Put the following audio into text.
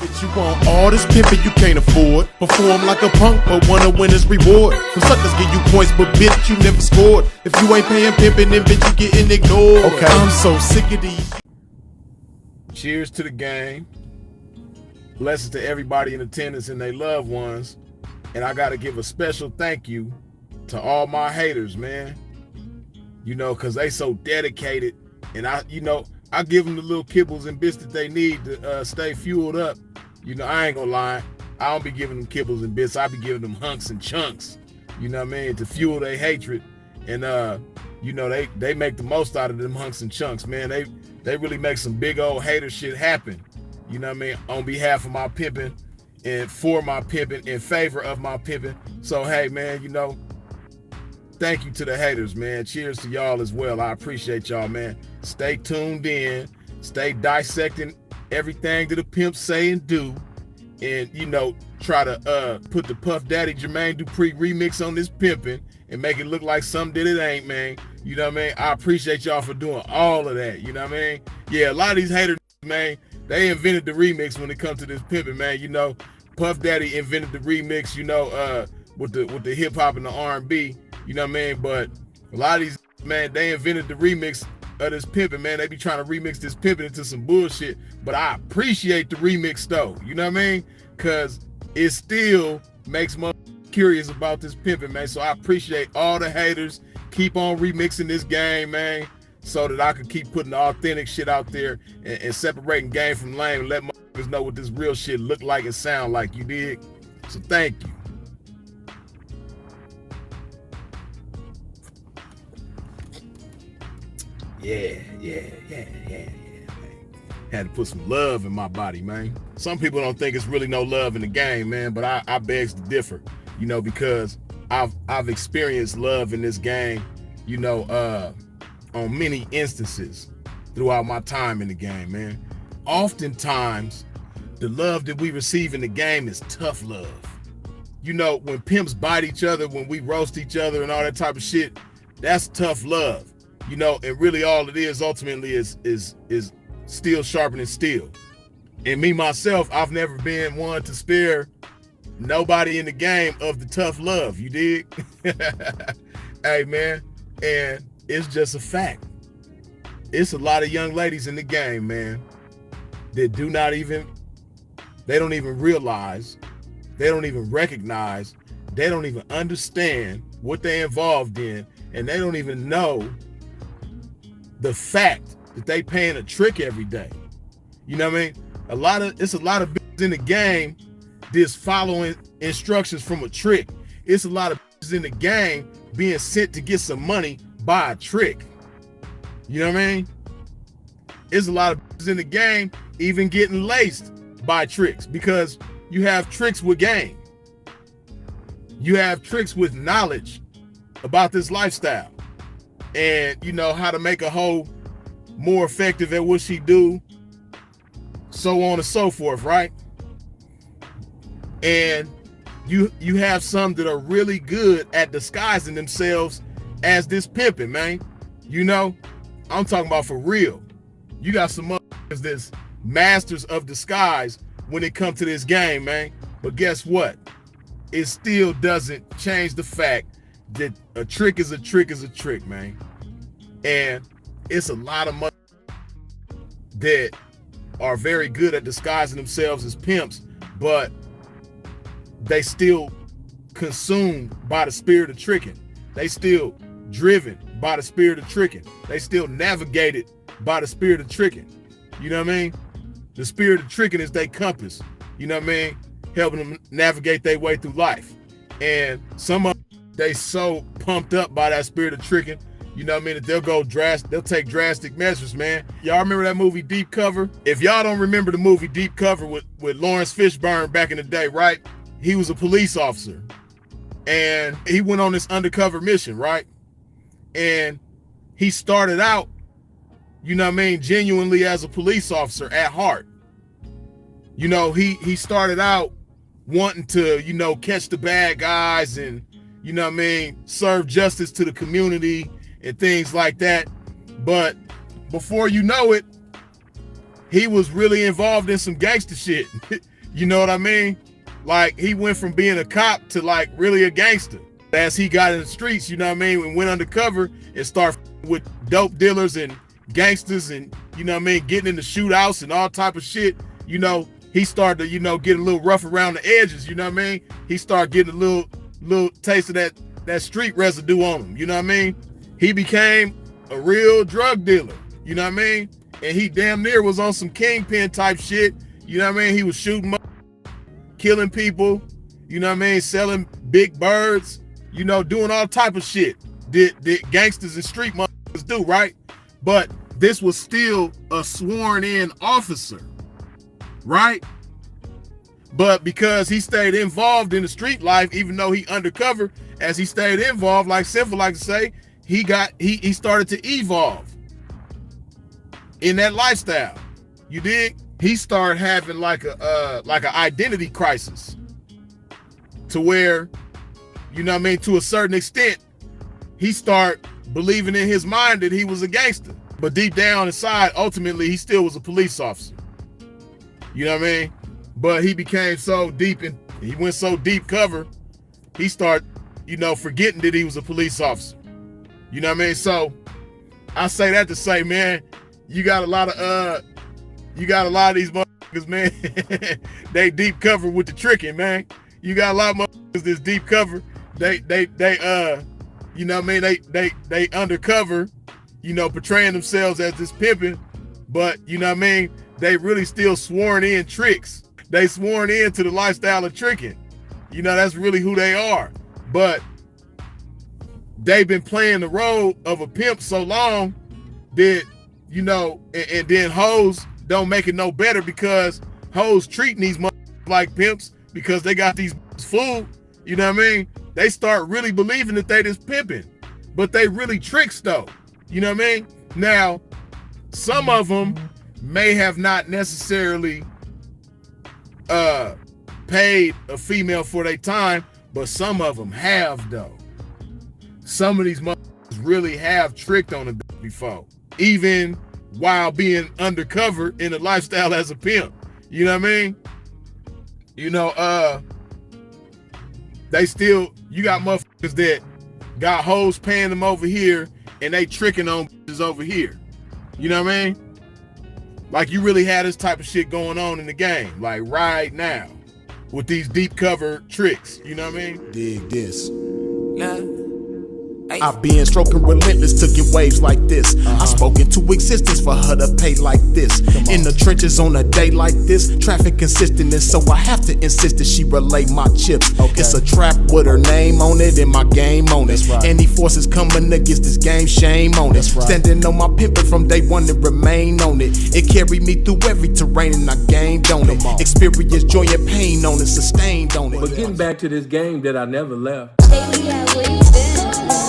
But you want all this pimping you can't afford. Perform like a punk, but wanna win his reward. Some suckers give you points, but bitch, you never scored. If you ain't paying pimping, then bitch, you getting ignored. Okay. I'm so sick of these. Cheers to the game. Blessings to everybody in attendance and their loved ones. And I gotta give a special thank you to all my haters, man. You know, cause they so dedicated, and I give them the little kibbles and bits that they need to stay fueled up. You know, I ain't gonna lie, I don't be giving them kibbles and bits. I be giving them hunks and chunks. You know what I mean? To fuel their hatred, and you know, they make the most out of them hunks and chunks, man. They really make some big old hater shit happen. You know what I mean? On behalf of my pimping, and for my pimping, in favor of my pimping. So hey, man, you know, thank you to the haters, man. Cheers to y'all as well. I appreciate y'all, man. Stay tuned in. Stay dissecting everything that the pimps say and do. And, you know, try to put the Puff Daddy Jermaine Dupri remix on this pimping and make it look like something that it ain't, man. You know what I mean? I appreciate y'all for doing all of that. You know what I mean? Yeah, a lot of these haters, man, they invented the remix when it comes to this pimping, man. You know, Puff Daddy invented the remix, you know, with the hip hop and the R&B. You know what I mean? But a lot of these, man, they invented the remix of this pimping, man. They be trying to remix this pimping into some bullshit. But I appreciate the remix though. You know what I mean? Cause it still makes me curious about this pimping, man. So I appreciate all the haters. Keep on remixing this game, man, so that I can keep putting the authentic shit out there and separating game from lame and let motherfuckers know what this real shit look like and sound like. You dig? So thank you. Yeah, man. Had to put some love in my body, man. Some people don't think it's really no love in the game, man, but I begs to differ, you know, because I've experienced love in this game, you know, on many instances throughout my time in the game, man. Oftentimes, the love that we receive in the game is tough love. You know, when pimps bite each other, when we roast each other and all that type of shit, that's tough love. You know, and really all it is ultimately is steel sharpening steel. And me, myself, I've never been one to spare nobody in the game of the tough love, you dig? Hey, man, and it's just a fact. It's a lot of young ladies in the game, man, that they don't even realize, they don't even recognize, they don't even understand what they're involved in, and they don't even know the fact that they paying a trick every day. You know what I mean? It's a lot of bitches in the game that's following instructions from a trick. It's a lot of bitches in the game being sent to get some money by a trick. You know what I mean? It's a lot of bitches in the game even getting laced by tricks, because you have tricks with game. You have tricks with knowledge about this lifestyle. And you know how to make a hoe more effective at what she do, so on and so forth, right? And you have some that are really good at disguising themselves as this pimping, man. You know, I'm talking about for real. You got some motherfuckers that's masters of disguise when it comes to this game, man. But guess what? It still doesn't change the fact that a trick is a trick is a trick, man. And it's a lot of motherfuckers that are very good at disguising themselves as pimps, but they still consumed by the spirit of tricking. They still driven by the spirit of tricking. They still navigated by the spirit of tricking. You know what I mean? The spirit of tricking is their compass. You know what I mean? Helping them navigate their way through life. And some of them, they so pumped up by that spirit of tricking, you know what I mean, that they'll take drastic measures, man. Y'all remember that movie Deep Cover? If y'all don't remember the movie Deep Cover with Lawrence Fishburne back in the day, right? He was a police officer and he went on this undercover mission, right? And he started out, you know what I mean, genuinely as a police officer at heart. You know, he started out wanting to, you know, catch the bad guys and, you know what I mean, serve justice to the community and things like that. But before you know it, he was really involved in some gangster shit. You know what I mean? Like, he went from being a cop to like really a gangster. As he got in the streets, you know what I mean, and went undercover and started with dope dealers and gangsters and, you know what I mean, getting into shootouts and all type of shit, you know, he started to, you know, get a little rough around the edges, you know what I mean? He started getting a little taste of that street residue on him, you know what I mean? He became a real drug dealer, you know what I mean? And he damn near was on some kingpin type shit, you know what I mean? He was shooting, killing people, you know what I mean? Selling big birds, you know, doing all type of shit that gangsters and street motherfuckers do, right? But this was still a sworn in officer, right? But because he stayed involved in the street life, even though he undercover, as he stayed involved, like Simple like to say, he started to evolve in that lifestyle. You dig? He started having like an identity crisis, to where, you know what I mean, to a certain extent, he started believing in his mind that he was a gangster. But deep down inside, ultimately, he still was a police officer. You know what I mean? But he became so deep, and he went so deep cover, he started, you know, forgetting that he was a police officer. You know what I mean? So I say that to say, man, you got a lot of these motherfuckers, man. They deep cover with the tricking, man. You got a lot of motherfuckers that's deep cover. They you know what I mean? They undercover, you know, portraying themselves as this pimping, but you know what I mean? They really still sworn in tricks. They sworn in to the lifestyle of tricking. You know, that's really who they are. But they've been playing the role of a pimp so long that, you know, and then hoes don't make it no better, because hoes treating these motherfuckers like pimps because they got these food. You know what I mean? They start really believing that they just pimping, but they really tricks though. You know what I mean? Now, some of them may have not necessarily paid a female for their time, but some of them have though. Some of these motherfuckers really have tricked on a bitch before, even while being undercover in a lifestyle as a pimp. You know what I mean? You know, they still, you got motherfuckers that got hoes paying them over here and they tricking on bitches over here. You know what I mean? Like, you really had this type of shit going on in the game, like right now, with these deep cover tricks. You know what I mean? Dig this. Yeah. I've been stroking relentless to get waves like this. I spoke into existence for her to pay like this. In the trenches on a day like this, traffic consistent, and so I have to insist that she relay my chips. It's a trap with her name on it and my game on it. Any forces coming against this game, shame on it. Standing on my pimpin' from day one and remain on it. It carried me through every terrain and I gained on it. Experience joy and pain on it, sustained on it. But getting back to this game that I never left. Baby, yeah, where you been?